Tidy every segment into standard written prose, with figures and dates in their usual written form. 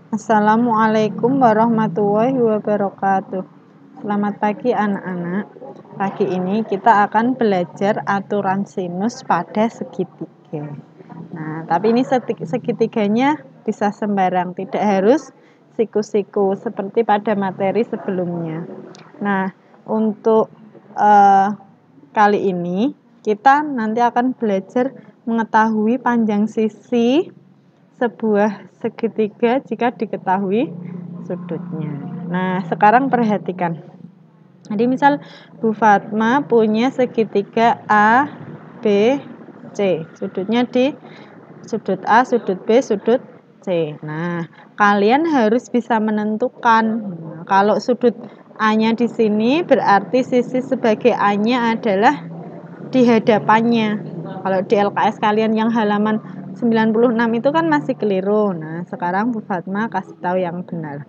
Assalamualaikum warahmatullahi wabarakatuh. Selamat pagi anak-anak. Pagi ini kita akan belajar aturan sinus pada segitiga. Nah, tapi ini segitiganya bisa sembarang, tidak harus siku-siku seperti pada materi sebelumnya. Nah, untuk kali ini kita nanti akan belajar mengetahui panjang sisi sebuah segitiga jika diketahui sudutnya. Nah, sekarang perhatikan. Jadi misal Bu Fatma punya segitiga A, B, C. Sudutnya di sudut A, sudut B, sudut C. Nah, kalian harus bisa menentukan. Nah, kalau sudut A-nya di sini berarti sisi sebagai A-nya adalah di hadapannya. Kalau di LKS kalian yang halaman 96 itu kan masih keliru. Nah, sekarang Bu Fatma kasih tahu yang benar.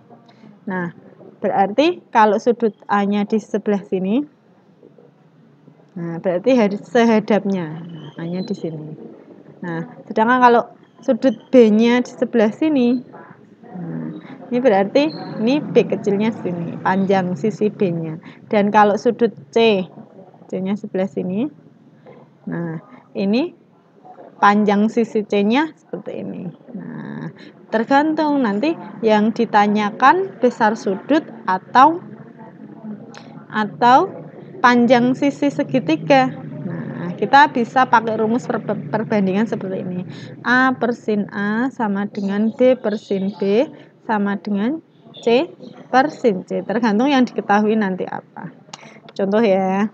Nah, berarti kalau sudut A-nya di sebelah sini, nah berarti harus sehadapnya. Nah, A-nya di sini. Nah, sedangkan kalau sudut B-nya di sebelah sini, nah, ini berarti ini B kecilnya sini, panjang sisi B-nya. Dan kalau sudut C-nya sebelah sini, nah ini panjang sisi C-nya seperti ini. Nah, tergantung nanti yang ditanyakan besar sudut atau panjang sisi segitiga. Nah, kita bisa pakai rumus perbandingan seperti ini. A per sin A sama dengan B per sin B sama dengan C per sin C. Tergantung yang diketahui nanti apa. Contoh ya.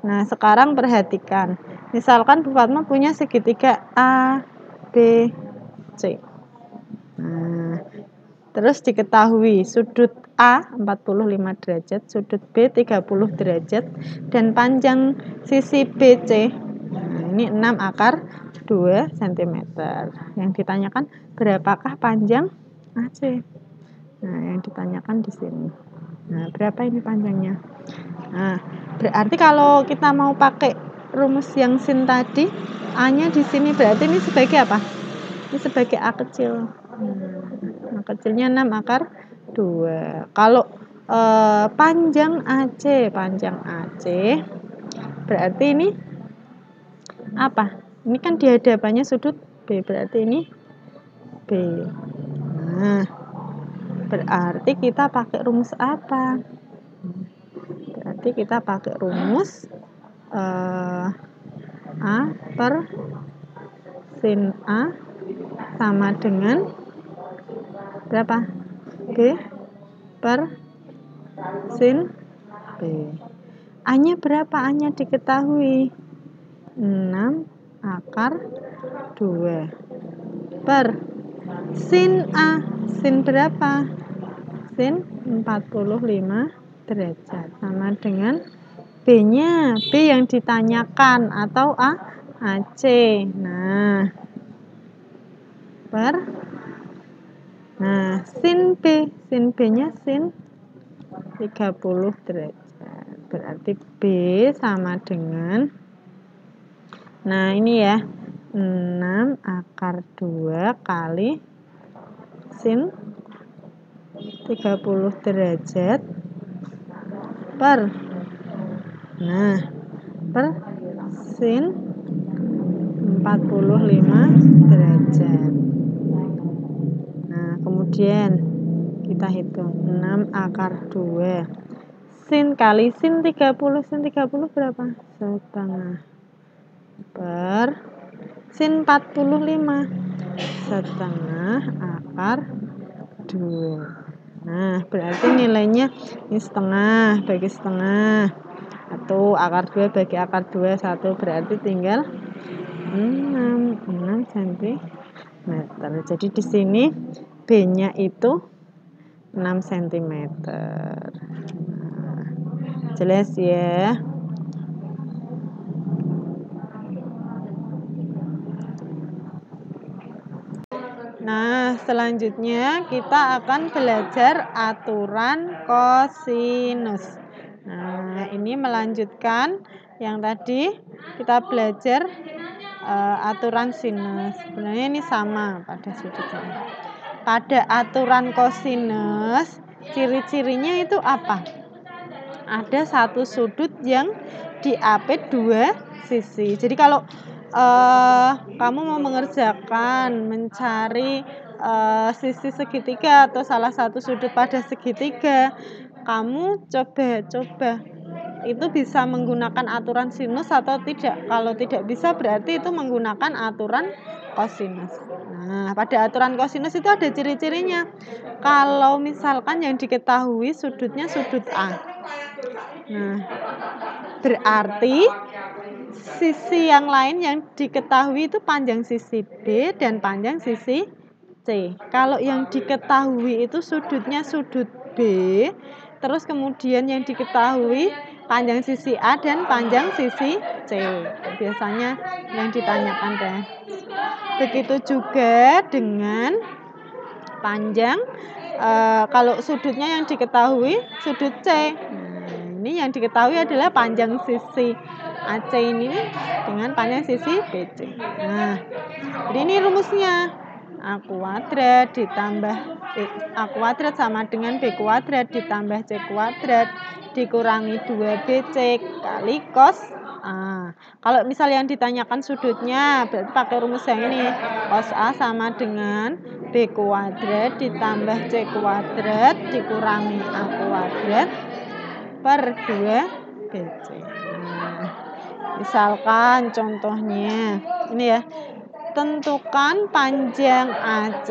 Nah, sekarang perhatikan. Misalkan Bu Fatma punya segitiga A, B, C. Nah, terus diketahui sudut A 45 derajat, sudut B 30 derajat, dan panjang sisi BC. Nah, ini 6 akar 2 cm. Yang ditanyakan berapakah panjang AC? Nah, yang ditanyakan di sini. Nah, berapa ini panjangnya? Nah, berarti kalau kita mau pakai rumus yang sin tadi, A-nya di sini berarti ini sebagai apa? Ini sebagai A kecil. A kecilnya 6 akar 2. Kalau panjang AC berarti ini apa? Ini kan di hadapannya sudut B, berarti ini B. Nah, berarti kita pakai rumus apa? Berarti kita pakai rumus A per sin A sama dengan berapa? B per sin B. A-nya berapa? A-nya diketahui 6 akar 2 per sin A. Sin berapa? Sin 45 derajat sama dengan B-nya, B yang ditanyakan atau AC. Nah, sin B-nya sin 30 derajat. Berarti B sama dengan, nah ini ya, 6 akar 2 kali sin 30 derajat per sin 45 derajat. Nah, kemudian kita hitung 6 akar 2 sin kali sin 30 berapa? Setengah per sin 45 setengah akar 2. Nah, berarti nilainya ini setengah bagi setengah, 1 akar 2 bagi akar 2, 1, berarti tinggal 6 cm. Jadi di sini B-nya itu 6 cm. Nah, jelas ya. Nah, selanjutnya kita akan belajar aturan kosinus. Nah, ini melanjutkan yang tadi kita belajar aturan sinus. Sebenarnya ini sama pada sudutnya. pada aturan kosinus, ciri-cirinya itu apa? Ada satu sudut yang diapit dua sisi. Jadi kalau kamu mau mengerjakan mencari sisi segitiga atau salah satu sudut pada segitiga, kamu coba itu bisa menggunakan aturan sinus atau tidak. Kalau tidak bisa berarti itu menggunakan aturan kosinus. Nah, pada aturan kosinus itu ada ciri-cirinya. Kalau misalkan yang diketahui sudutnya sudut A. Nah, berarti sisi yang lain yang diketahui itu panjang sisi B dan panjang sisi C. Kalau yang diketahui itu sudutnya sudut B, terus kemudian yang diketahui panjang sisi A dan panjang sisi C. Biasanya yang ditanyakan deh. Begitu juga dengan panjang kalau sudutnya yang diketahui sudut C. Nah, ini yang diketahui adalah panjang sisi AC ini dengan panjang sisi BC. Nah, jadi ini rumusnya. A kuadrat ditambah A kuadrat sama dengan B kuadrat ditambah C kuadrat dikurangi 2BC kali cos A. Kalau misal yang ditanyakan sudutnya, berarti pakai rumus yang ini. Cos A sama dengan B kuadrat ditambah C kuadrat dikurangi A kuadrat per 2BC. Nah, misalkan contohnya, ini ya. Tentukan panjang AC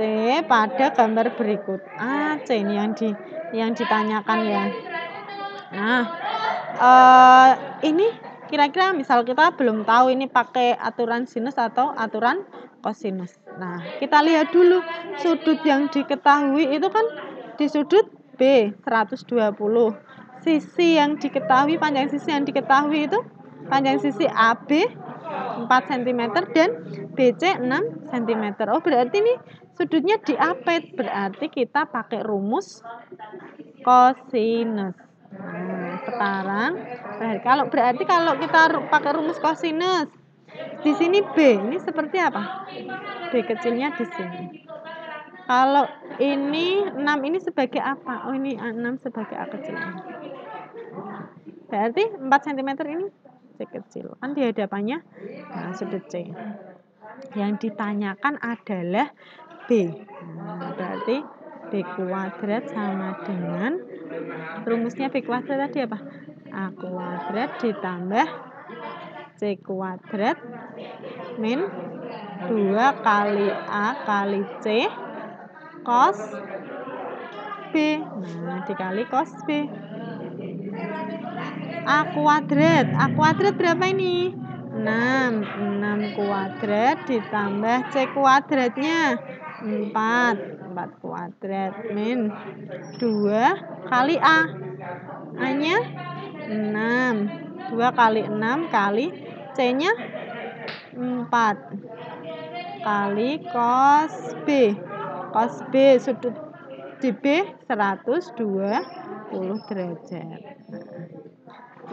pada gambar berikut. AC ini yang ditanyakan ya. Nah, ini kira-kira misal kita belum tahu ini pakai aturan sinus atau aturan kosinus. Nah, kita lihat dulu sudut yang diketahui itu kan di sudut B 120. Sisi yang diketahui, panjang sisi yang diketahui itu panjang sisi AB 4 cm dan BC 6 cm. Oh, berarti ini sudutnya diapit. Berarti kita pakai rumus kosinus. Nah, sekarang berarti kalau kita pakai rumus kosinus, di sini B ini seperti apa? B kecilnya di sini. Kalau ini 6 ini sebagai apa? Oh, ini 6 sebagai A kecil. Berarti 4 cm ini C kecil. Kan di hadapannya sudut C. Yang ditanyakan adalah B. Nah, berarti B kuadrat sama dengan rumusnya B kuadrat tadi apa? A kuadrat ditambah C kuadrat min 2 kali A kali C cos B. Nah, dikali cos B. A kuadrat berapa ini? 6 kuadrat ditambah C kuadratnya 4 kuadrat min 2 kali A nya 6 2 kali 6 kali C nya 4 kali cos B sudut di B 120 derajat.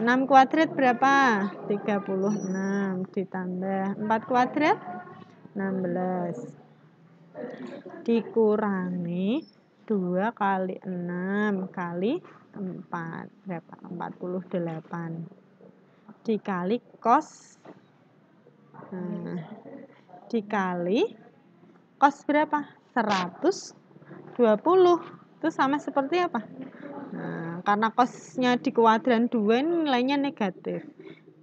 6 kuadrat berapa? 36 ditambah 4 kuadrat 16 dikurangi 2 kali 6 kali 4 berapa? 48 dikali cos dikali cos berapa? 120. Itu sama seperti apa? Nah, karena cosnya di kuadran 2 ini nilainya negatif.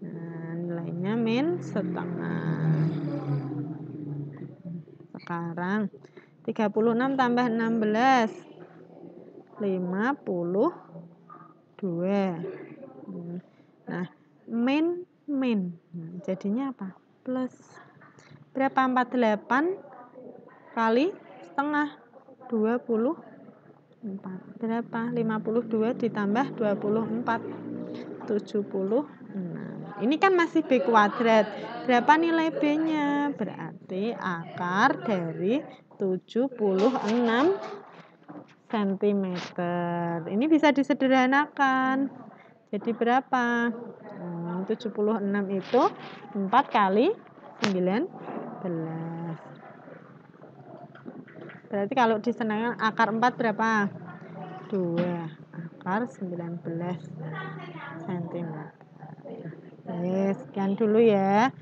Nah, nilainya min setengah. Sekarang 36 tambah 16 52. Nah, min. Nah, jadinya apa? Plus. Berapa? 48 kali setengah 24. Berapa? 52 ditambah 24 76. Ini kan masih B kuadrat. Berapa nilai B-nya? Berarti akar dari 76 cm. Ini bisa disederhanakan. Jadi berapa? 76 itu 4 kali 19. Berarti kalau disenangkan akar 4 berapa? 2. Akar 19 cm. Oke, sekian dulu ya.